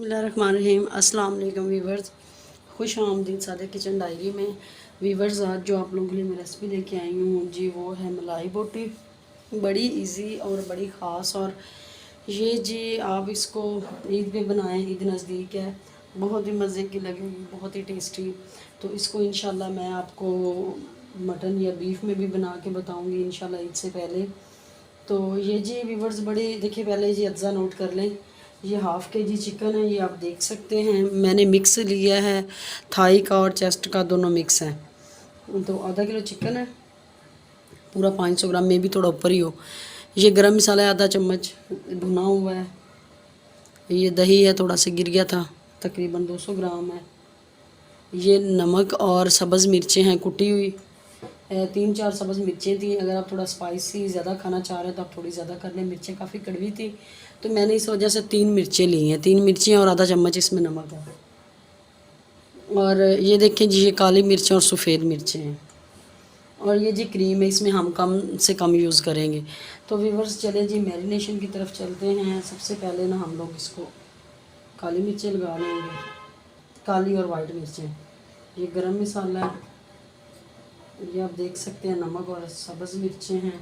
बिस्मिल्लाहिर्रहमानिर्रहीम। अस्सलाम वालेकुम वीवर्स, खुश आमदीद सादे किचन डायरी में। वीवर्स, आज जो आप लोगों के लिए मैं रेसिपी लेके आई हूँ जी, वो है मलाई बोटी। बड़ी इजी और बड़ी ख़ास, और ये जी आप इसको ईद पे बनाएं, ईद नज़दीक है, बहुत ही मज़े की लगेगी, बहुत ही टेस्टी। तो इसको इंशाल्लाह मैं आपको मटन या बीफ में भी बना के बताऊँगी इंशाल्लाह ईद से पहले। तो ये जी वीवर्स, बड़ी देखिए, पहले जी अज्जा नोट कर लें। ये हाफ़ के जी चिकन है, ये आप देख सकते हैं। मैंने मिक्स लिया है, थाई का और चेस्ट का, दोनों मिक्स हैं। तो आधा किलो चिकन है, पूरा 500 ग्राम में भी थोड़ा ऊपर ही हो। ये गरम मसाला है आधा चम्मच भुना हुआ है। ये दही है, थोड़ा सा गिर गया था, तकरीबन 200 ग्राम है। ये नमक और सब्ज़ मिर्चें हैं कुटी हुई, 3-4 सब्ज़ मिर्चें थी। अगर आप थोड़ा स्पाइसी ज़्यादा खाना चाह रहे हैं तो आप थोड़ी ज़्यादा कर लें, मिर्चें काफ़ी कड़वी थी तो मैंने इस वजह से 3 मिर्चें ली हैं। 3 मिर्चें और आधा चम्मच इसमें नमक है। और ये देखें जी, ये काली मिर्चें और सफ़ेद मिर्चें हैं। और ये जी क्रीम है, इसमें हम कम से कम यूज़ करेंगे। तो व्यूअर्स, चलें जी मैरिनेशन की तरफ चलते हैं। सबसे पहले ना हम लोग इसको काली मिर्चें लगा लेंगे, काली और वाइट मिर्चें। ये गरम मसाला है, ये आप देख सकते हैं, नमक और सब्ज़ मिर्चें हैं।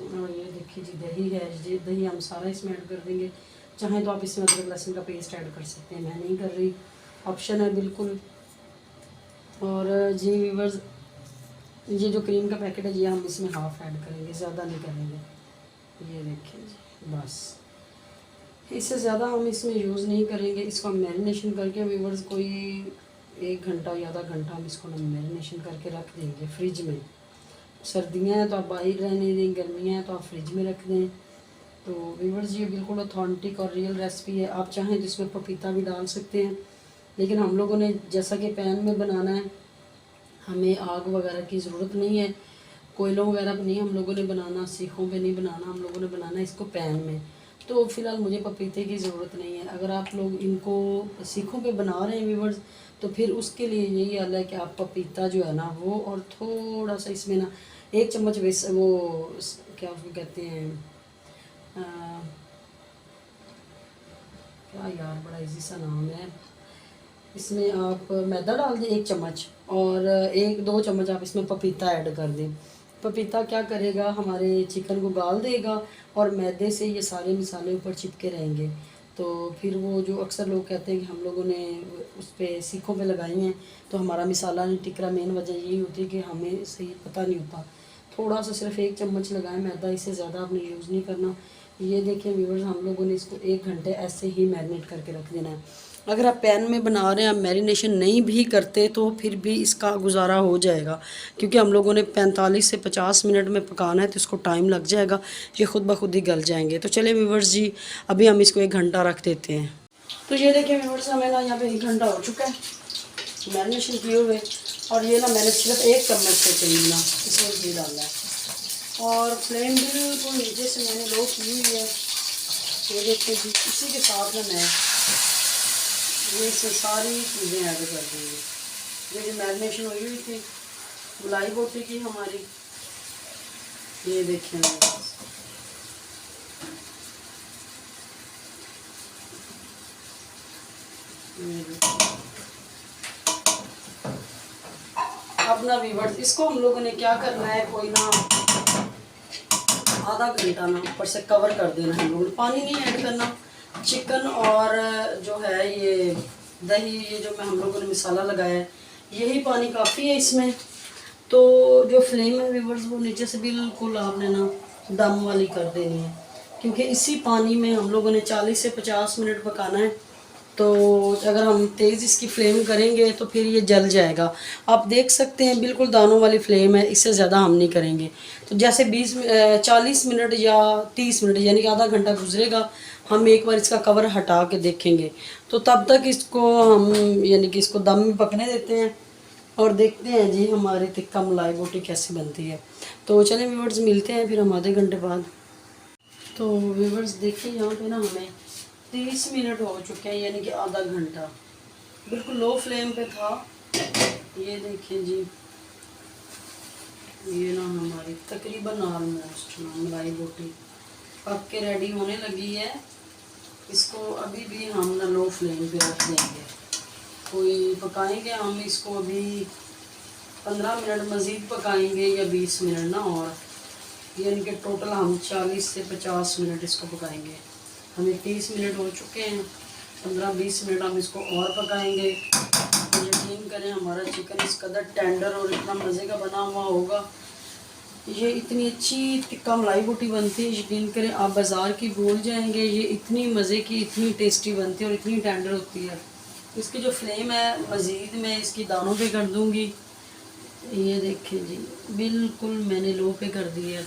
और ये देखिए जी दही है, ये दही हम सारा इसमें ऐड कर देंगे। चाहें तो आप इसमें अदरक लहसुन का पेस्ट ऐड कर सकते हैं, मैं नहीं कर रही, ऑप्शन है बिल्कुल। और जी व्यूअर्स, ये जो क्रीम का पैकेट है, ये हम इसमें हाफ़ ऐड करेंगे, ज़्यादा नहीं करेंगे। ये देखिए जी, बस इससे ज़्यादा हम इसमें यूज़ नहीं करेंगे। इसको हम मैरिनेशन करके व्यूअर्स कोई 1 घंटा या आधा घंटा हम इसको मैरिनेशन करके रख देंगे फ्रिज में। सर्दियाँ हैं तो आप बाहर रहने दें, गर्मियाँ हैं तो आप फ्रिज में रख दें। तो व्यूअर्स, ये बिल्कुल ऑथेंटिक और रियल रेसिपी है। आप चाहें तो इसमें पपीता भी डाल सकते हैं, लेकिन हम लोगों ने जैसा कि पैन में बनाना है, हमें आग वगैरह की ज़रूरत नहीं है, कोयलों वगैरह पर नहीं हम लोगों ने बनाना, सीखों पे नहीं बनाना, हम लोगों ने बनाना है इसको पैन में। तो फ़िलहाल मुझे पपीते की ज़रूरत नहीं है। अगर आप लोग इनको सीखों पे बना रहे हैं व्यूअर्स, तो फिर उसके लिए यही हाल है कि आप पपीता जो है ना वो, और थोड़ा सा इसमें ना 1 चम्मच वो क्या उसको कहते हैं, आ, क्या यार, बड़ा इजी सा नाम है। इसमें आप मैदा डाल दें 1 चम्मच, और 1-2 चम्मच आप इसमें पपीता ऐड कर दें। पपीता क्या करेगा, हमारे चिकन को गाल देगा और मैदे से ये सारे मसाले ऊपर चिपके रहेंगे। तो फिर वो जो अक्सर लोग कहते हैं कि हम लोगों ने उस पर सीखों पे लगाई हैं तो हमारा मसाला नहीं टिक रहा, मेन वजह यही होती है कि हमें सही पता नहीं होता। थोड़ा सा सिर्फ 1 चम्मच लगाएं मैदा, इससे ज़्यादा आपने यूज़ नहीं करना। ये देखें व्यूअर्स, हम लोगों ने इसको 1 घंटे ऐसे ही मैरिनेट करके रख देना है। अगर आप पैन में बना रहे हैं, आप मैरिनेशन नहीं भी करते तो फिर भी इसका गुजारा हो जाएगा, क्योंकि हम लोगों ने 45 से 50 मिनट में पकाना है तो इसको टाइम लग जाएगा, ये खुद ब खुद ही गल जाएंगे। तो चलिए व्यूअर्स जी, अभी हम इसको 1 घंटा रख देते हैं। तो ये देखिए व्यूअर्स, हमें ना यहाँ पे 1 घंटा हो चुका है मैरिनेशन किए हुए। और ये ना मैंने सिर्फ 1 चम्मच से तेल ना इसमें घी डाला है, और फ्लेम बिल्कुल नीचे से मैंने लो की हुई है। ये देखिए जी, इसी के साथ में मैं ये इसमें सारी चीज़ें ऐड कर देंगे। ये जो मैरिनेशन हुई हुई थी मलाई बोटी की हमारी, ये देखें, अपना व्यूअर्स, इसको हम लोगों ने क्या करना है, कोई ना आधा घंटा ना ऊपर से कवर कर देना है। हम लोगों ने पानी नहीं ऐड करना। चिकन और जो है ये दही, ये जो मैं हम लोगों ने मसाला लगाया है, यही पानी काफ़ी है इसमें। तो जो फ्लेम है व्यूअर्स, वो नीचे से बिल्कुल आपने ना दम वाली कर देनी है, क्योंकि इसी पानी में हम लोगों ने 40 से 50 मिनट पकाना है। तो अगर हम तेज़ इसकी फ्लेम करेंगे तो फिर ये जल जाएगा। आप देख सकते हैं बिल्कुल दानों वाली फ्लेम है, इससे ज़्यादा हम नहीं करेंगे। तो जैसे 40 मिनट या 30 मिनट यानी कि आधा घंटा गुजरेगा, हम एक बार इसका कवर हटा के देखेंगे। तो तब तक इसको हम यानी कि इसको दम में पकने देते हैं और देखते हैं जी हमारी टिक्का मलाई बोटी कैसी बनती है। तो चलिए व्यूअर्स, मिलते हैं फिर हम आधे घंटे बाद। तो व्यूअर्स देखिए, यहाँ पे ना हमें 30 मिनट हो चुके हैं, यानी कि आधा घंटा बिल्कुल लो फ्लेम पे था। ये देखिए जी, ये ना हमारी तकरीबन ऑलमोस्ट ना मलाई बोटी पक के रेडी होने लगी है। इसको अभी भी हम ना लो फ्लेम पे रख देंगे। कोई पकाएंगे हम इसको अभी 15 मिनट मज़ीद पकाएंगे या 20 मिनट ना, और यानी कि टोटल हम 40 से 50 मिनट इसको पकाएंगे। हमें 30 मिनट हो चुके हैं, 15-20 मिनट हम इसको और पकाएंगे। तो यकीन करें हमारा चिकन इस कदर टेंडर और इतना मज़े का बना हुआ होगा। ये इतनी अच्छी टिक्का मलाई बोटी बनती है, यकीन करें आप बाज़ार की भूल जाएंगे। ये इतनी मज़े की, इतनी टेस्टी बनती है और इतनी टेंडर होती है। इसकी जो फ्लेम है मज़ीद मैं इसकी दानों पे कर दूँगी। ये देखिए जी, बिल्कुल मैंने लो पे कर दिया है।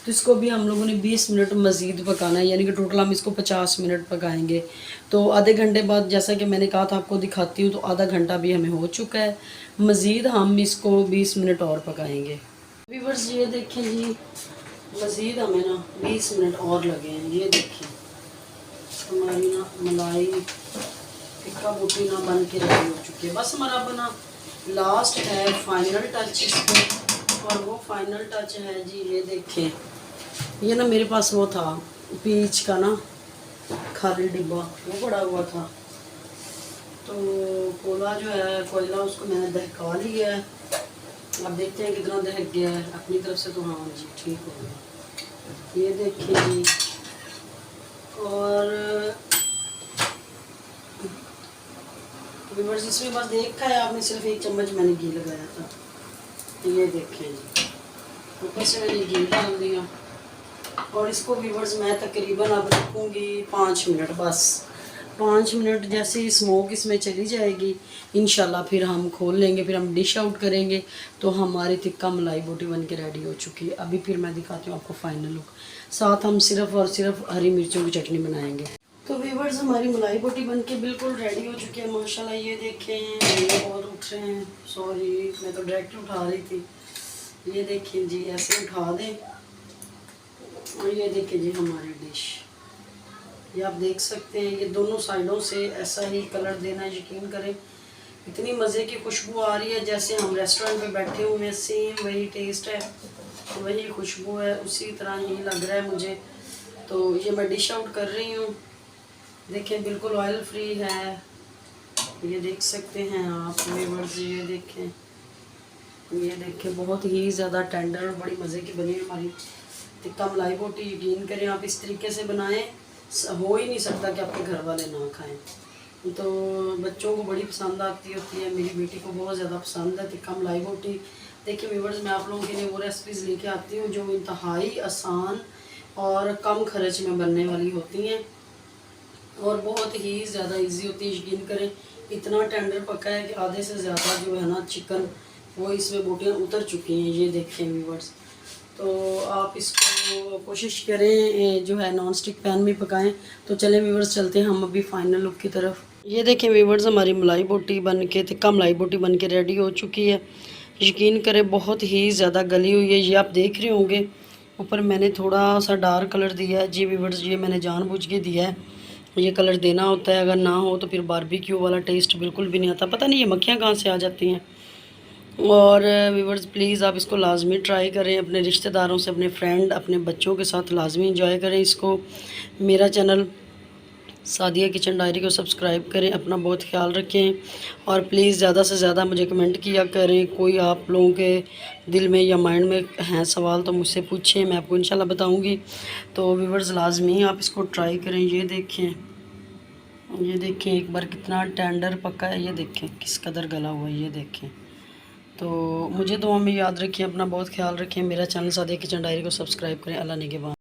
तो इसको भी हम लोगों ने 20 मिनट मज़ीद पकाना है, यानी कि टोटल हम इसको 50 मिनट पकाएंगे। तो आधे घंटे बाद जैसा कि मैंने कहा था आपको दिखाती हूँ, तो आधा घंटा भी हमें हो चुका है। मज़ीद हम इसको 20 मिनट और पकाएंगे। व्यूअर्स ये देखें जी, मज़ीद हमें ना 20 मिनट और लगे हैं। ये देखें हमारी ना मलाई टिक्का बोटी ना बन के रेडी हो चुकी है। बस हमारा बना लास्ट है फाइनल टच इसको, और वो फाइनल टच है जी, ये देखें। ये ना मेरे पास वो था पीच का ना खाली डिब्बा, वो पड़ा हुआ था। तो कोला जो है कोयला, उसको मैंने दहका लिया है। अब देखते हैं कितना दहक गया है अपनी तरफ से। तो हाँ जी ठीक हो गया, ये देखिए जी। और व्यूअर्स इसमें बस देखा है आपने, सिर्फ 1 चम्मच मैंने घी लगाया था। ये देखें जी, ऊपर से मैंने घी डाल दिया। और इसको व्यूअर्स मैं तकरीबन अब रखूँगी 5 मिनट, बस 5 मिनट। जैसे ही स्मोक इसमें चली जाएगी इंशाल्लाह फिर हम खोल लेंगे, फिर हम डिश आउट करेंगे। तो हमारी टिक्का मलाई बोटी बन के रेडी हो चुकी है। अभी फिर मैं दिखाती हूँ आपको फाइनल लुक। साथ हम सिर्फ और सिर्फ हरी मिर्चों की चटनी बनाएंगे। तो व्यूअर्स हमारी मलाई बोटी बन के बिल्कुल रेडी हो चुकी है माशाल्लाह। ये देखें, ये और उठ रहे हैं, सॉरी मैं तो डायरेक्ट उठा रही थी। ये देखिए जी, ऐसे उठा दें। और ये देखिए जी हमारी डिश, ये आप देख सकते हैं। ये दोनों साइडों से ऐसा ही कलर देना है, यकीन करें इतनी मज़े की खुशबू आ रही है जैसे हम रेस्टोरेंट पे बैठे हुए हैं। सेम वही टेस्ट है, वही खुशबू है, उसी तरह ही लग रहा है मुझे। तो ये मैं डिश आउट कर रही हूँ। देखें बिल्कुल ऑयल फ्री है, ये देख सकते हैं आप व्यूअर्स। ये देखें बहुत ही ज़्यादा टेंडर और बड़ी मज़े की बनी हमारी टिक्का मलाई बोटी। यकीन करें आप इस तरीके से बनाएं, हो ही नहीं सकता कि आपके घर वाले ना खाएं। तो बच्चों को बड़ी पसंद आती होती है, मेरी बेटी को बहुत ज़्यादा पसंद है टिक्का मलाई बोटी। देखिए व्यूअर्स मैं आप लोगों के लिए वो रेसिपीज़ लेके आती हूँ जो इंतहाई आसान और कम खर्च में बनने वाली होती हैं और बहुत ही ज़्यादा इजी होती है। यकीन करें इतना टेंडर पका है कि आधे से ज़्यादा जो है ना चिकन वो इसमें बोटियाँ उतर चुकी हैं। ये देखें व्यूअर्स, तो आप इसको कोशिश करें जो है नॉन स्टिक पैन में पकाएं। तो चलें व्यूअर्स चलते हैं हम अभी फाइनल लुक की तरफ। ये देखें व्यूअर्स हमारी मलाई बोटी बन के, टिक्का मलाई बोटी बन के रेडी हो चुकी है। यकीन करें बहुत ही ज़्यादा गली हुई है। ये आप देख रहे होंगे ऊपर मैंने थोड़ा सा डार्क कलर दिया है जी व्यूअर्स, ये मैंने जानबूझ के दिया है। ये कलर देना होता है, अगर ना हो तो फिर बारबेक्यू वाला टेस्ट बिल्कुल भी नहीं आता। पता नहीं ये मक्खियाँ कहाँ से आ जाती हैं। और व्यूअर्स प्लीज़ आप इसको लाजमी ट्राई करें, अपने रिश्तेदारों से, अपने फ्रेंड, अपने बच्चों के साथ लाजमी इंजॉय करें इसको। मेरा चैनल सादिया किचन डायरी को सब्सक्राइब करें, अपना बहुत ख्याल रखें और प्लीज़ ज़्यादा से ज़्यादा मुझे कमेंट किया करें। कोई आप लोगों के दिल में या माइंड में हैं सवाल तो मुझसे पूछें, मैं आपको इंशाल्लाह बताऊंगी। तो व्यूअर्स लाजमी आप इसको ट्राई करें। ये देखें एक बार कितना टेंडर पका है, ये देखें किस कदर गला हुआ है, ये देखें। तो मुझे दुआ में याद रखिए, अपना बहुत ख्याल रखें। मेरा चैनल सादिया किचन डायरी को सब्सक्राइब करें। अल्लाह निगहबान।